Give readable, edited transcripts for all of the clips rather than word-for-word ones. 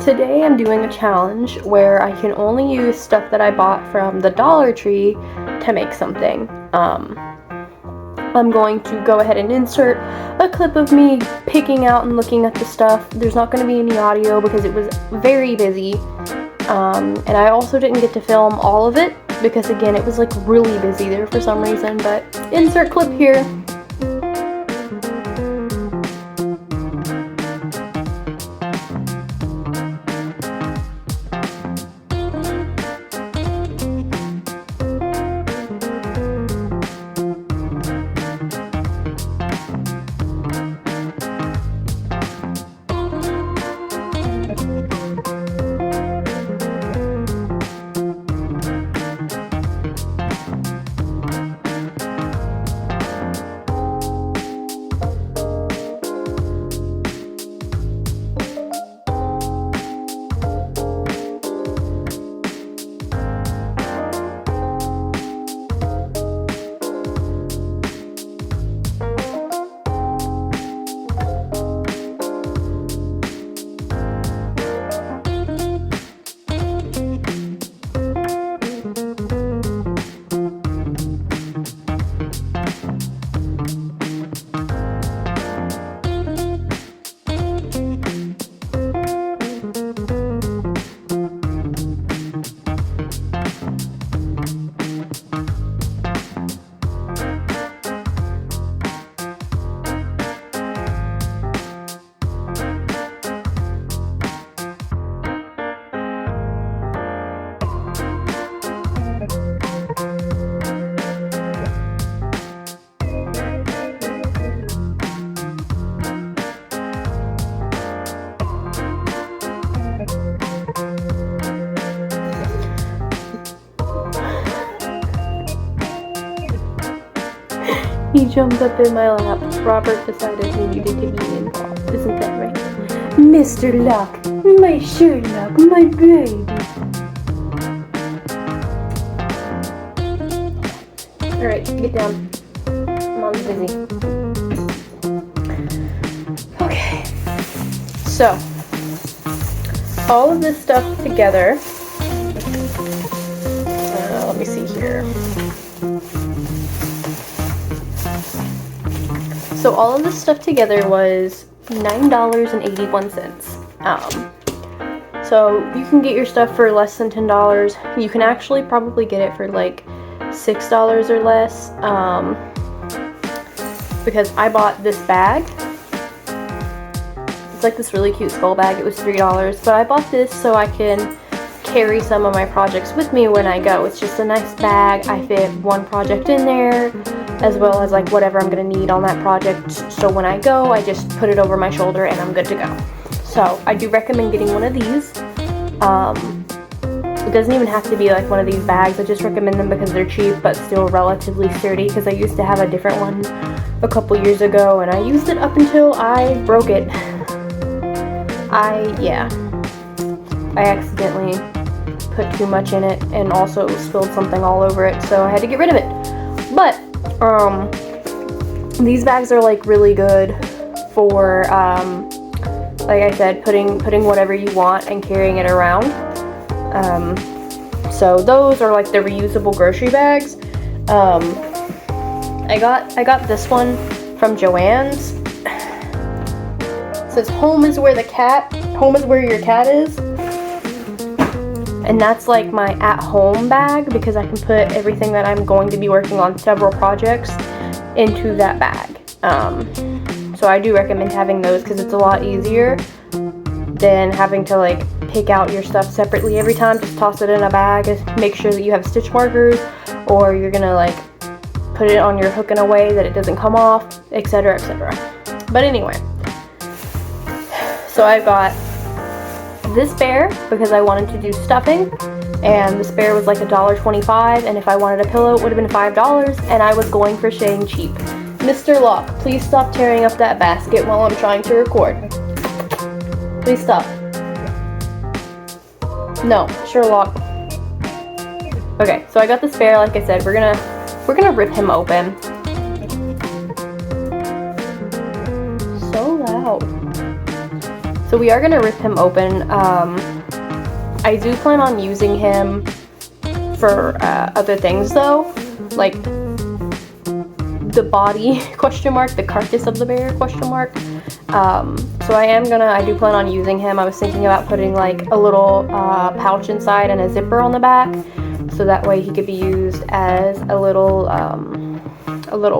Today I'm doing a challenge where I can only use stuff that I bought from the Dollar Tree to make something. I'm going to go ahead and insert a clip of me picking out and looking at the stuff. There's not going to be any audio because it was very busy. And I also didn't get to film all of it because, again, it was like really busy there for some reason. But insert clip here. He jumped up in my lap. Robert decided he needed to be involved. Isn't that right? Mr. Luck, my Sherlock, my baby. Alright, get down. Mom's busy. Okay. So, all of this stuff together. Let me see here. So all of this stuff together was $9.81. So you can get your stuff for less than $10. You can actually probably get it for like $6 or less. Because I bought this bag. It's like this really cute skull bag. It was $3, but I bought this so I can carry some of my projects with me when I go. It's just a nice bag. I fit one project in there, as well as like whatever I'm gonna need on that project. So when I go, I just put it over my shoulder and I'm good to go. So I do recommend getting one of these. It doesn't even have to be like one of these bags. I just recommend them because they're cheap but still relatively sturdy, because I used to have a different one a couple years ago and I used it up until I broke it. I accidentally put too much in it and also spilled something all over it, so I had to get rid of it. But these bags are like really good for like I said, putting whatever you want and carrying it around. So those are like the reusable grocery bags. I got this one from Joann's. It says home is where your cat is. And that's like my at-home bag because I can put everything that I'm going to be working on, several projects, into that bag. So I do recommend having those because it's a lot easier than having to like pick out your stuff separately every time. Just toss it in a bag and make sure that you have stitch markers, or you're gonna like put it on your hook in a way that it doesn't come off, etc., etc. But anyway, so I've got this bear because I wanted to do stuffing, and this bear was like $1.25, and if I wanted a pillow it would have been $5, and I was going crocheting cheap. Mr. Locke, please stop tearing up that basket while I'm trying to record. Please stop. No, Sherlock. Okay, so I got this bear, like I said, we're gonna rip him open. So loud. So we are going to rip him open. I do plan on using him for other things though, like the body question mark, the carcass of the bear question mark. So I do plan on using him. I was thinking about putting like a little pouch inside and a zipper on the back, so that way he could be used as a little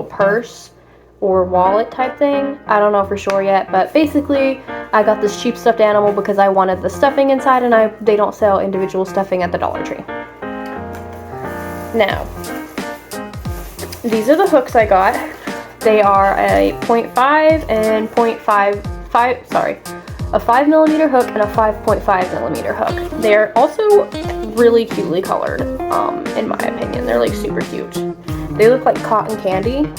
purse or wallet type thing. I don't know for sure yet, but basically I got this cheap stuffed animal because I wanted the stuffing inside, and they don't sell individual stuffing at the Dollar Tree. Now, these are the hooks I got. They are a 0.5 and 0.55, sorry, a 5mm hook and a 5.5mm hook. They're also really cutely colored, in my opinion. They're like super cute. They look like cotton candy.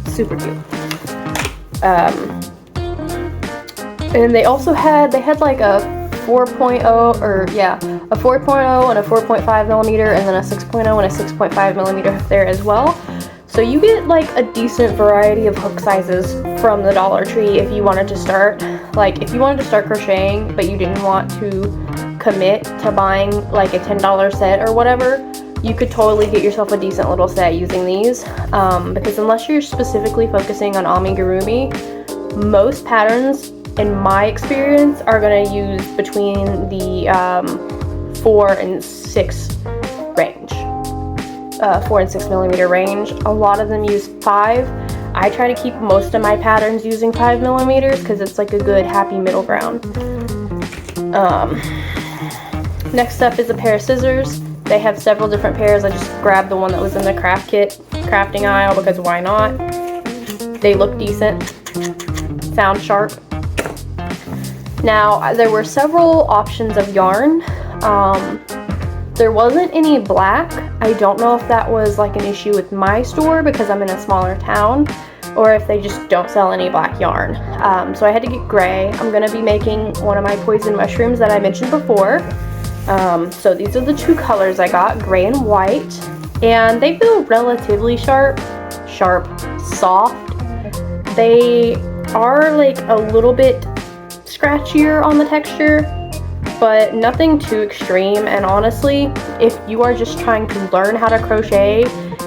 Super cute. And they also had like a 4.0, or yeah, a 4.0 and a 4.5mm, and then a 6.0 and a 6.5mm hook there as well. So you get like a decent variety of hook sizes from the Dollar Tree if you wanted to start. Like if you wanted to start crocheting but you didn't want to commit to buying like a $10 set or whatever, you could totally get yourself a decent little set using these, because unless you're specifically focusing on amigurumi, most patterns, in my experience, are going to use between the 4 and 6 range, 4 and 6mm range. A lot of them use 5. I try to keep most of my patterns using 5mm because it's like a good happy middle ground. Next up is a pair of scissors. They have several different pairs. I just grabbed the one that was in the crafting aisle because why not? They look decent, sound sharp. Now, there were several options of yarn. There wasn't any black. I don't know if that was like an issue with my store because I'm in a smaller town, or if they just don't sell any black yarn. So I had to get gray. I'm going to be making one of my poison mushrooms that I mentioned before. So these are the two colors I got, gray and white, and they feel relatively sharp, soft. They are like a little bit scratchier on the texture, but nothing too extreme. And honestly, if you are just trying to learn how to crochet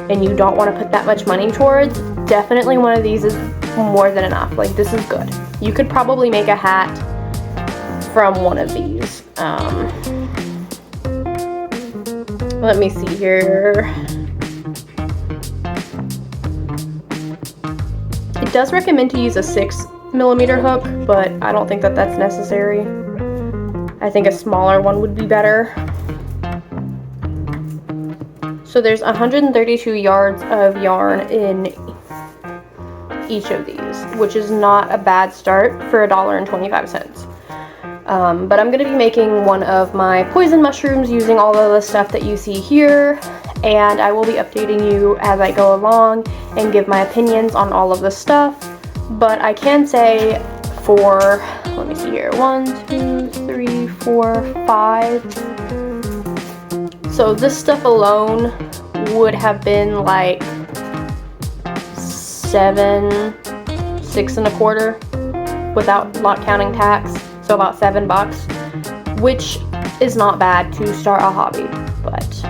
and you don't want to put that much money towards, definitely one of these is more than enough. Like, this is good. You could probably make a hat from one of these. Let me see here. It does recommend to use a 6mm hook, but I don't think that that's necessary. I think a smaller one would be better. So there's 132 yards of yarn in each of these, which is not a bad start for $1.25. But I'm going to be making one of my poison mushrooms using all of the stuff that you see here, and I will be updating you as I go along and give my opinions on all of the stuff. But I can say for, let me see here, 1, 2, 3, 4, 5. So this stuff alone would have been like 7, 6 and a quarter without not counting tax. So about $7, which is not bad to start a hobby, but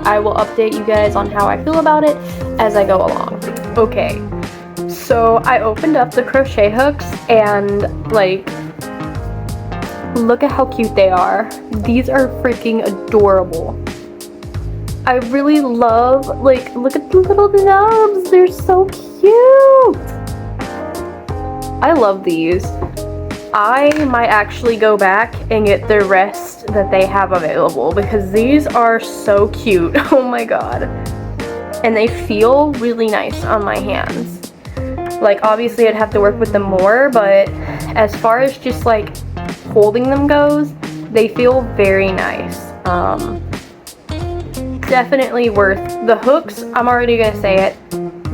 I will update you guys on how I feel about it as I go along. Okay, so I opened up the crochet hooks and like, look at how cute they are. These are freaking adorable. I really love, like, look at the little nubs. They're so cute. I love these. I might actually go back and get the rest that they have available because these are so cute. Oh my god. And they feel really nice on my hands. Like, obviously I'd have to work with them more, but as far as just like holding them goes, they feel very nice. Definitely worth the hooks. I'm already gonna say it.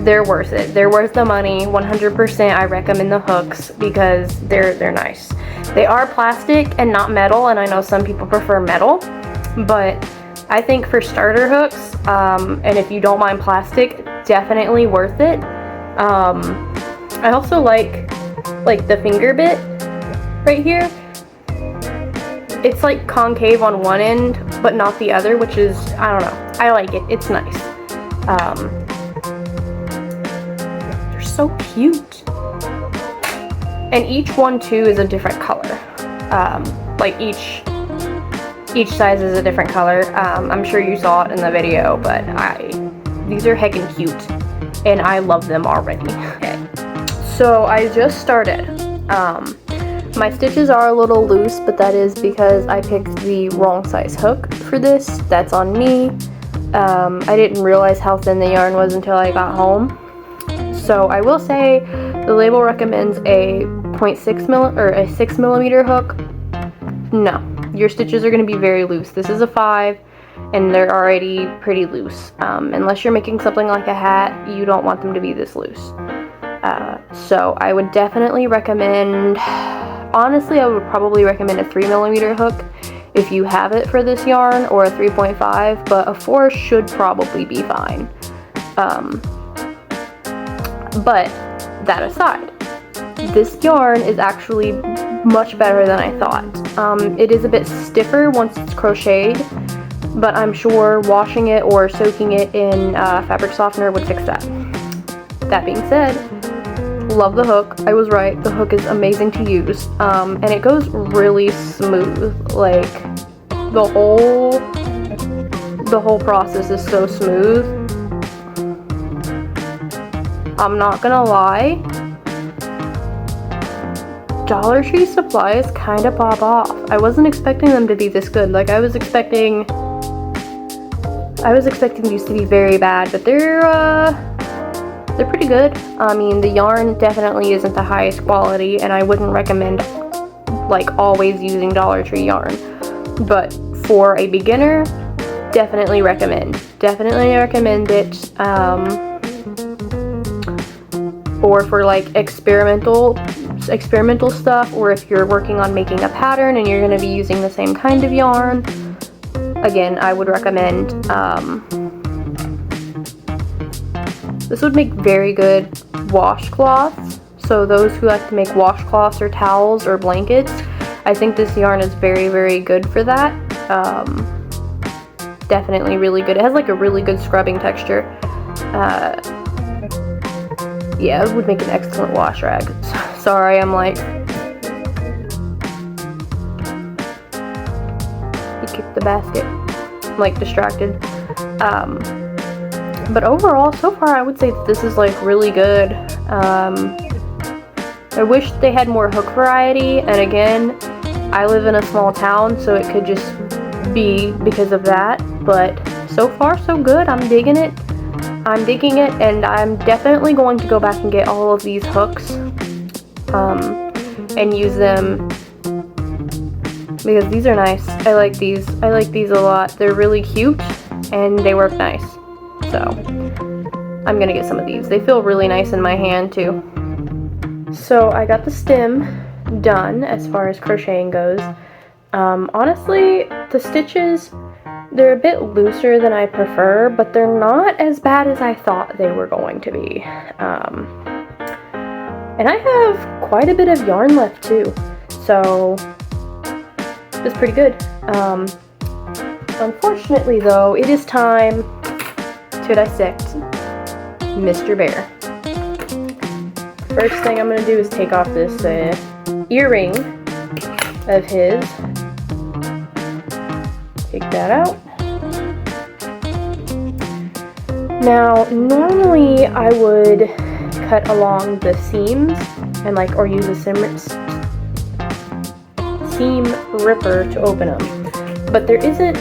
They're worth it. They're worth the money. 100% I recommend the hooks because they're nice. They are plastic and not metal, and I know some people prefer metal, but I think for starter hooks, and if you don't mind plastic, definitely worth it. I also like the finger bit. right here. It's like concave on one end, but not the other, which is, I don't know. I like it. It's nice. They're so cute. And each one too is a different color. Like each size is a different color. I'm sure you saw it in the video, but these are heckin' cute, and I love them already. Okay, so I just started. My stitches are a little loose, but that is because I picked the wrong size hook for this. That's on me. I didn't realize how thin the yarn was until I got home. So I will say the label recommends a 6 millimeter hook. No, your stitches are going to be very loose. This is a 5, and they're already pretty loose. Unless you're making something like a hat, you don't want them to be this loose. So I would definitely recommend, honestly, I would probably recommend a 3 millimeter hook if you have it for this yarn, or a 3.5, but a 4 should probably be fine. But that aside, this yarn is actually much better than I thought. It is a bit stiffer once it's crocheted, but I'm sure washing it or soaking it in fabric softener would fix that. That being said, love the hook. I was right, the hook is amazing to use, and it goes really smooth. Like the whole process is so smooth. I'm not gonna lie, Dollar Tree supplies kind of pop off. I wasn't expecting them to be this good. Like I was expecting these to be very bad, but they're pretty good. I mean, the yarn definitely isn't the highest quality, and I wouldn't recommend like always using Dollar Tree yarn. But for a beginner, definitely recommend. Definitely recommend it. Or for like experimental stuff, or if you're working on making a pattern and you're going to be using the same kind of yarn, again, I would recommend. This would make very good washcloths. So those who like to make washcloths or towels or blankets, I think this yarn is very, very good for that. Definitely really good. It has like a really good scrubbing texture. Yeah, it would make an excellent wash rag. Sorry, I'm like... You kicked the basket. I'm like distracted. But overall, so far, I would say that this is like really good. I wish they had more hook variety, and again, I live in a small town, so it could just be because of that. But so far, so good. I'm digging it. I'm digging it, and I'm definitely going to go back and get all of these hooks and use them because these are nice. I like these. I like these a lot. They're really cute and they work nice. So I'm gonna get some of these. They feel really nice in my hand too. So I got the stem done as far as crocheting goes. Honestly, the stitches, they're a bit looser than I prefer, but they're not as bad as I thought they were going to be. And I have quite a bit of yarn left too, so it's pretty good. Unfortunately though, it is time to dissect Mr. Bear. First thing I'm going to do is take off this earring of his. Take that out. Now, normally I would cut along the seams and or use a seam ripper to open them, but there isn't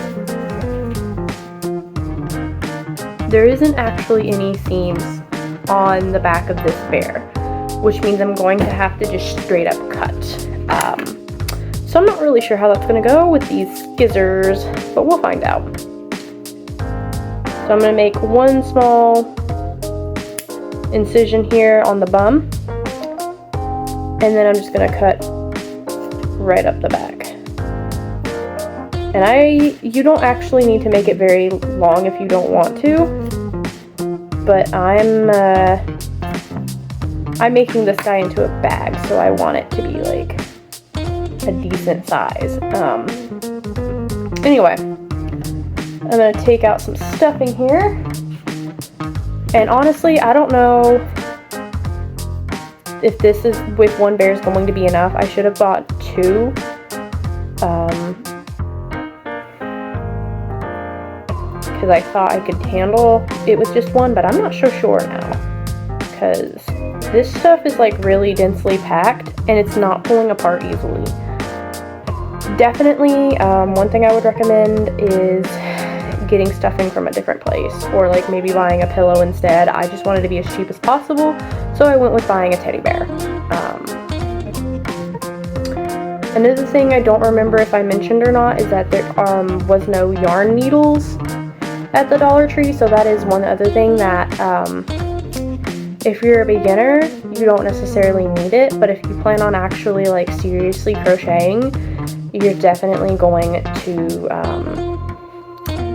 actually any seams on the back of this bear, which means I'm going to have to just straight up cut. So I'm not really sure how that's going to go with these scissors, but we'll find out. So I'm going to make one small incision here on the bum, and then I'm just going to cut right up the back. And you don't actually need to make it very long if you don't want to, but I'm making this guy into a bag, so I want it to be like a decent size. Anyway, I'm gonna take out some stuffing here. And honestly, I don't know if this is with one bear is going to be enough. I should have bought two. Because I thought I could handle it with just one, but I'm not so sure now. Because this stuff is like really densely packed and it's not pulling apart easily. Definitely, one thing I would recommend is getting stuffing from a different place, or like maybe buying a pillow instead. I just wanted to be as cheap as possible, so I went with buying a teddy bear. Another thing I don't remember if I mentioned or not is that there was no yarn needles at the Dollar Tree, so that is one other thing that if you're a beginner, you don't necessarily need it, but if you plan on actually like seriously crocheting, you're definitely going to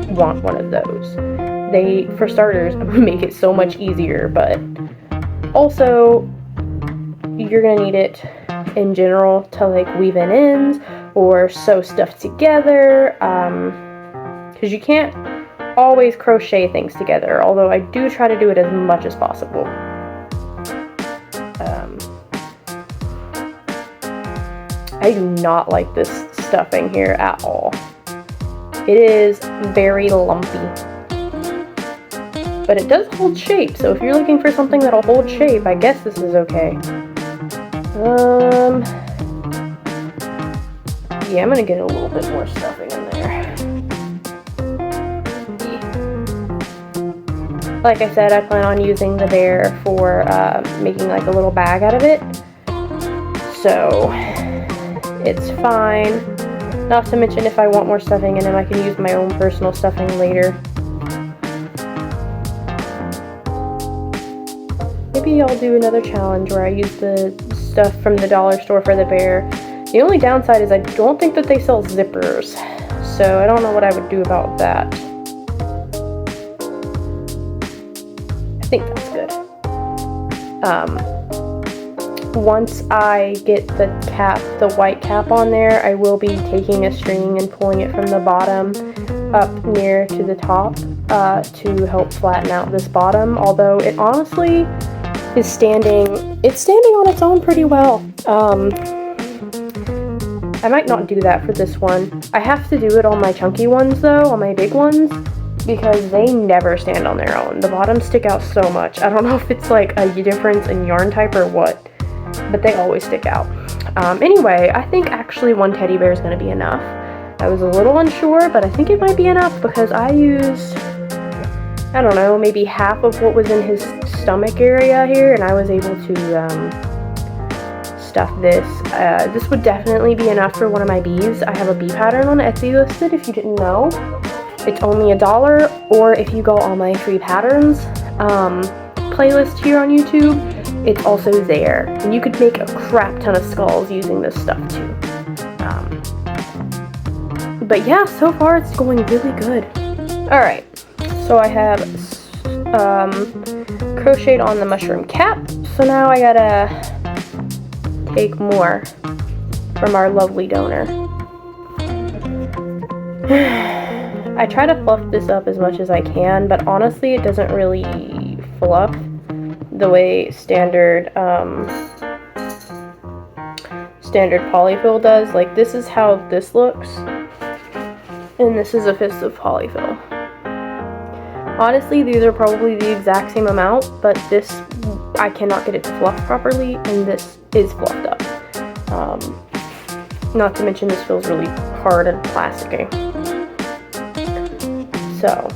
want one of those. They, for starters, make it so much easier, but also you're gonna need it in general to like weave in ends or sew stuff together, because you can't always crochet things together, although I do try to do it as much as possible. I do not like this stuffing here at all. It is very lumpy, but it does hold shape, so if you're looking for something that'll hold shape, I guess this is okay. Yeah, I'm gonna get a little bit more stuffing in there. Like I said, I plan on using the bear for making like a little bag out of it, so it's fine. Not to mention, if I want more stuffing in him, I can use my own personal stuffing later. Maybe I'll do another challenge where I use the stuff from the dollar store for the bear. The only downside is I don't think that they sell zippers, so I don't know what I would do about that. I think that's good. Once I get the cap, the white cap on there, I will be taking a string and pulling it from the bottom up near to the top to help flatten out this bottom, although it honestly is standing on its own pretty well. I might not do that for this one. I have to do it on my chunky ones though, on my big ones, because they never stand on their own. The bottoms stick out so much. I don't know if it's like a difference in yarn type or what, but they always stick out. Anyway, I think actually one teddy bear is going to be enough. I was a little unsure, but I think it might be enough because I used, I don't know, maybe half of what was in his stomach area here, and I was able to stuff this. This would definitely be enough for one of my bees. I have a bee pattern on Etsy listed if you didn't know. It's only $1, or if you go on my free patterns playlist here on YouTube, it's also there. And you could make a crap ton of skulls using this stuff too. But yeah, so far it's going really good. Alright, so I have crocheted on the mushroom cap, so now I gotta take more from our lovely donor. I try to fluff this up as much as I can, but honestly it doesn't really fluff the way standard polyfill does. Like, this is how this looks, and this is a fist of polyfill. Honestly, these are probably the exact same amount, but this, I cannot get it to fluff properly, and this is fluffed up. Not to mention this feels really hard and plasticky. So,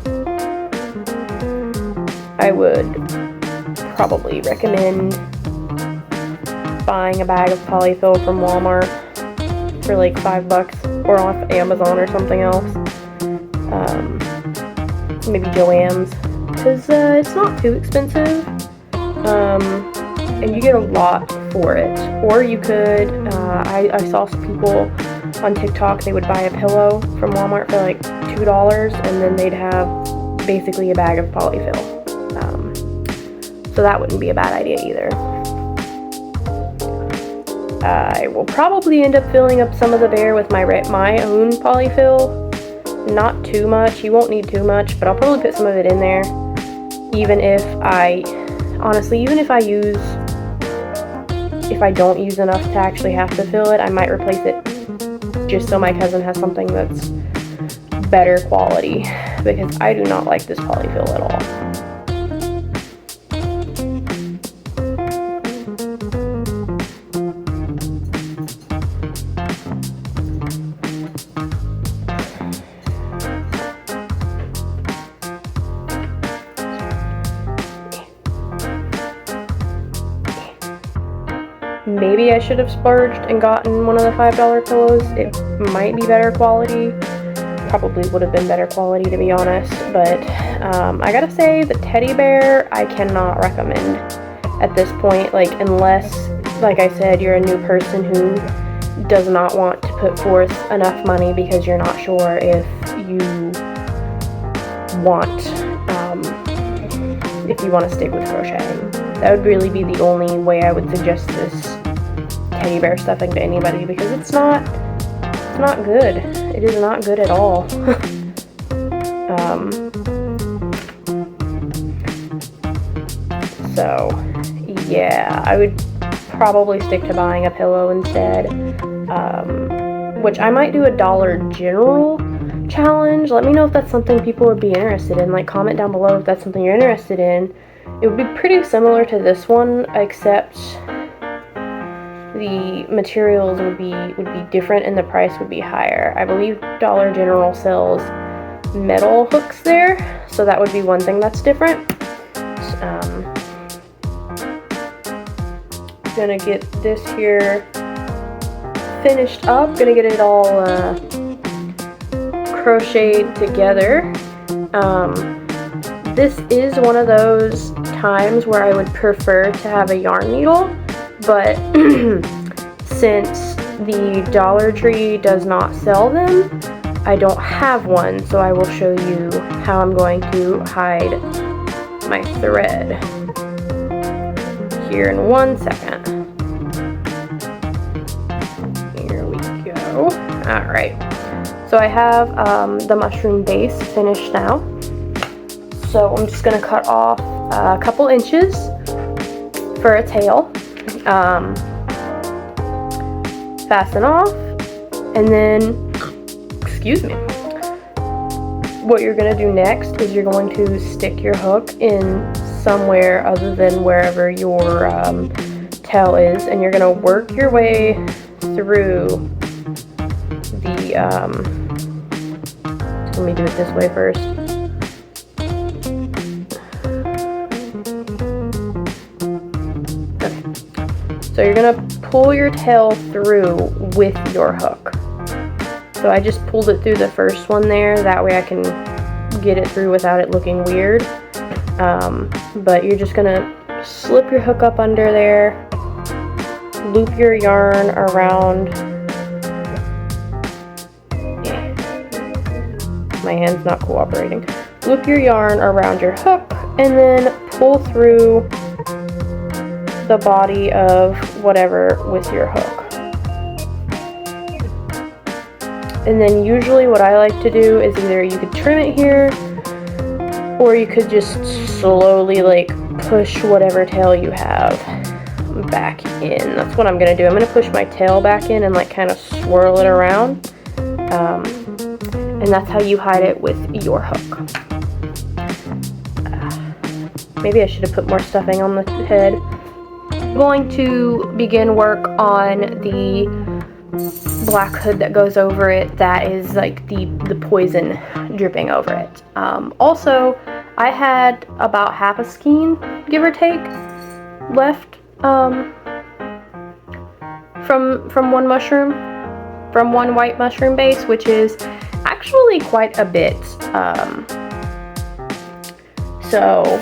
I would probably recommend buying a bag of polyfill from Walmart for like $5 or off Amazon or something else. Maybe Joann's, because it's not too expensive, and you get a lot for it. Or you could, I saw some people on TikTok, they would buy a pillow from Walmart for like $2, and then they'd have basically a bag of polyfill. So that wouldn't be a bad idea either. I will probably end up filling up some of the bear with my own polyfill. Not too much, you won't need too much, but I'll probably put some of it in there. Even if honestly, even if I don't use enough to actually have to fill it, I might replace it just so my cousin has something that's better quality, because I do not like this polyfill at all. Maybe I should have splurged and gotten one of the $5 pillows. It might be better quality. Probably would have been better quality, to be honest. But I gotta say, the teddy bear I cannot recommend at this point. Like, unless, like I said, you're a new person who does not want to put forth enough money because you're not sure if you want to stick with crocheting. That would really be the only way I would suggest this teddy bear stuffing to anybody, because it's not good. It is not good at all. So yeah, I would probably stick to buying a pillow instead, which I might do a Dollar General challenge. Let me know if that's something people would be interested in. Like, comment down below if that's something you're interested in. It would be pretty similar to this one, except the materials would be different and the price would be higher. I believe Dollar General sells metal hooks there, so that would be one thing that's different. Gonna get this here finished up. Gonna get it all crocheted together. This is one of those times where I would prefer to have a yarn needle, but since the Dollar Tree does not sell them, I don't have one, so I will show you how I'm going to hide my thread here in 1 second. Here we go. Alright, so I have the mushroom base finished now. So I'm just going to cut off a couple inches for a tail, fasten off, and then, excuse me, what you're going to do next is you're going to stick your hook in somewhere other than wherever your tail is, and you're going to work your way through the, let me do it this way first. So you're gonna pull your tail through with your hook. So I just pulled it through the first one there, that way I can get it through without it looking weird. But you're just gonna slip your hook up under there, loop your yarn around. My hand's not cooperating. Loop your yarn around your hook and then pull through the body of whatever with your hook. And then usually what I like to do is either you could trim it here, or you could just slowly like push whatever tail you have back in. That's what I'm gonna do. I'm gonna push my tail back in and like kind of swirl it around. And that's how you hide it with your hook. Maybe I should have put more stuffing on the head. I'm going to begin work on the black hood that goes over it. That is like the poison dripping over it. Also, I had about half a skein, give or take, left from one mushroom, from one white mushroom base, which is actually quite a bit. So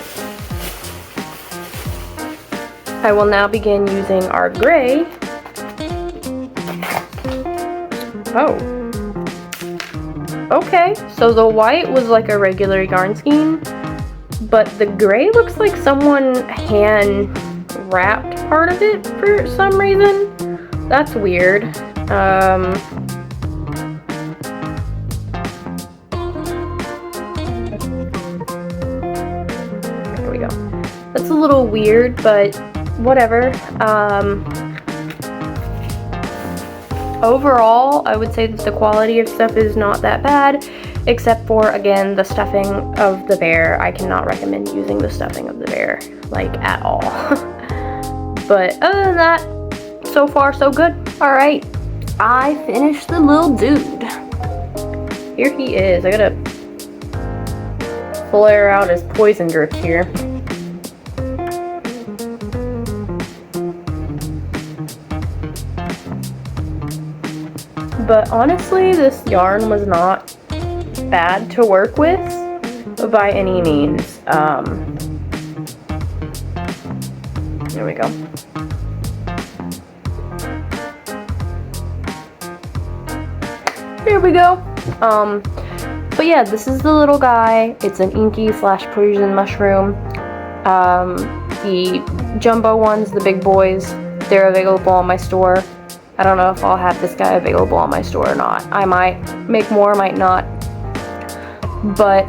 I will now begin using our gray. Oh. Okay, so the white was like a regular yarn skein, but the gray looks like someone hand wrapped part of it for some reason. that's weird. Here we go. That's a little weird, but whatever. Overall, I would say that the quality of stuff is not that bad, except for, again, the stuffing of the bear. I cannot recommend using the stuffing of the bear, like, at all. But other than that, so far so good. Alright, I finished the little dude. Here he is. I gotta flare out his poison drips here. But honestly, this yarn was not bad to work with by any means. There we go. There we go. But yeah, this is the little guy. It's an inky / Persian mushroom. The jumbo ones, the big boys, they're available on my store. I don't know if I'll have this guy available on my store or not. I might make more, might not. But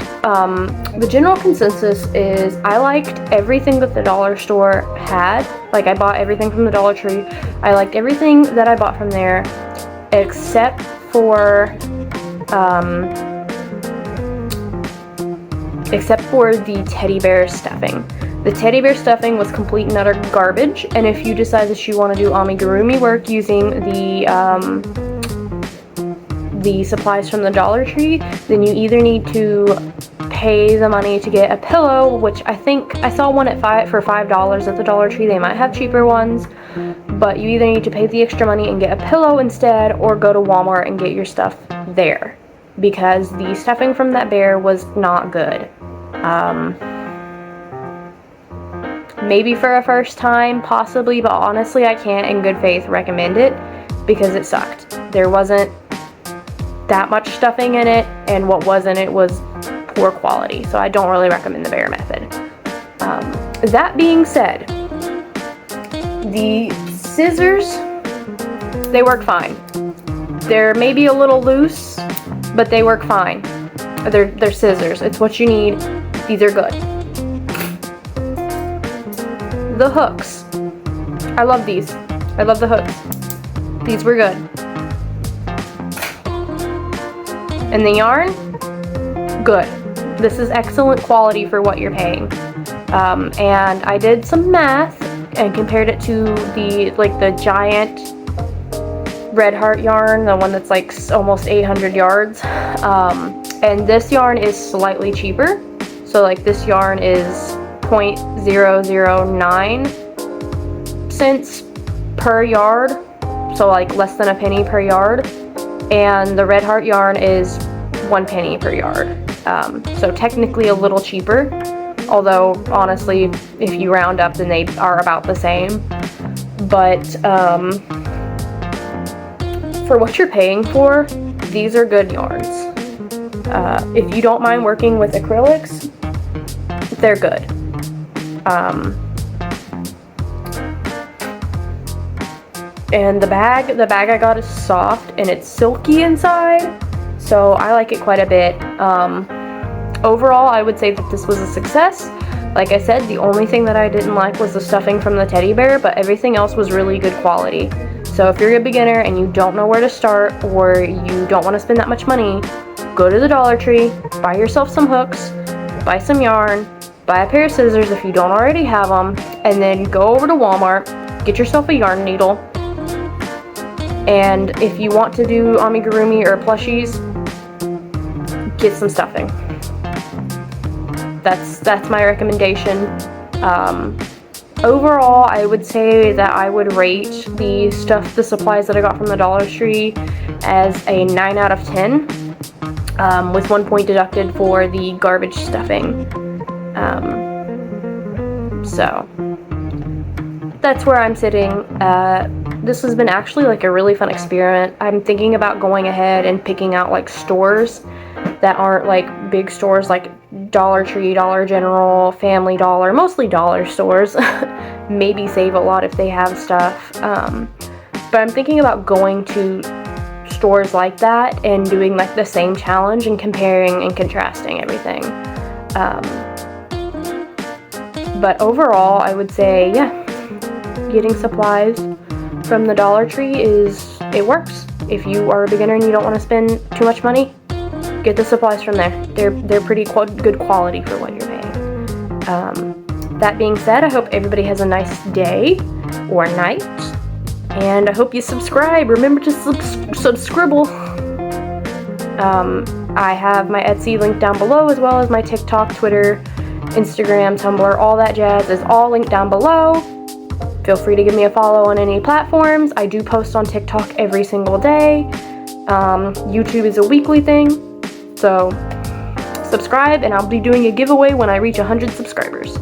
the general consensus is I liked everything that the dollar store had. Like, I bought everything from the Dollar Tree. I liked everything that I bought from there, except for the teddy bear stuffing. The teddy bear stuffing was complete and utter garbage, and if you decide that you want to do amigurumi work using the supplies from the Dollar Tree, then you either need to pay the money to get a pillow, which I think I saw one for $5 at the Dollar Tree. They might have cheaper ones, but you either need to pay the extra money and get a pillow instead, or go to Walmart and get your stuff there, because the stuffing from that bear was not good. Maybe for a first time, possibly, but honestly, I can't in good faith recommend it because it sucked. There wasn't that much stuffing in it, and what was in it was poor quality, so I don't really recommend the bear method. That being said, the scissors, they work fine. They're maybe a little loose, but they work fine. They're scissors. It's what you need. These are good. The hooks. I love these. I love the hooks. These were good. And the yarn? Good. This is excellent quality for what you're paying. And I did some math and compared it to the giant red heart yarn, the one that's like almost 800 yards. And this yarn is slightly cheaper. So like this yarn is 0.009 cents per yard, so like less than a penny per yard, and the red heart yarn is 1 penny per yard, so technically a little cheaper, although honestly if you round up then they are about the same. But for what you're paying for, these are good yarns. If you don't mind working with acrylics, they're good. And the bag I got is soft and it's silky inside, so I like it quite a bit. Overall, I would say that this was a success. Like I said, the only thing that I didn't like was the stuffing from the teddy bear, but everything else was really good quality. So if you're a beginner and you don't know where to start, or you don't want to spend that much money, go to the Dollar Tree, buy yourself some hooks, buy some yarn, buy a pair of scissors if you don't already have them, and then go over to Walmart, get yourself a yarn needle, and if you want to do amigurumi or plushies, get some stuffing. That's my recommendation. Overall, I would say that I would rate the supplies that I got from the Dollar Tree as a 9 out of 10, with 1 point deducted for the garbage stuffing. So that's where I'm sitting. This has been actually like a really fun experiment. I'm thinking about going ahead and picking out like stores that aren't like big stores like Dollar Tree, Dollar General, Family Dollar, mostly dollar stores. Maybe Save a Lot if they have stuff. But I'm thinking about going to stores like that and doing like the same challenge and comparing and contrasting everything. But overall, I would say, yeah, getting supplies from the Dollar Tree it works. If you are a beginner and you don't want to spend too much money, get the supplies from there. They're pretty good quality for what you're paying. That being said, I hope everybody has a nice day or night, and I hope you subscribe. Remember to subscribble. I have my Etsy linked down below, as well as my TikTok, Twitter, Instagram, Tumblr, all that jazz is all linked down below. Feel free to give me a follow on any platforms. I do post on TikTok every single day. YouTube is a weekly thing. So subscribe, and I'll be doing a giveaway when I reach 100 subscribers.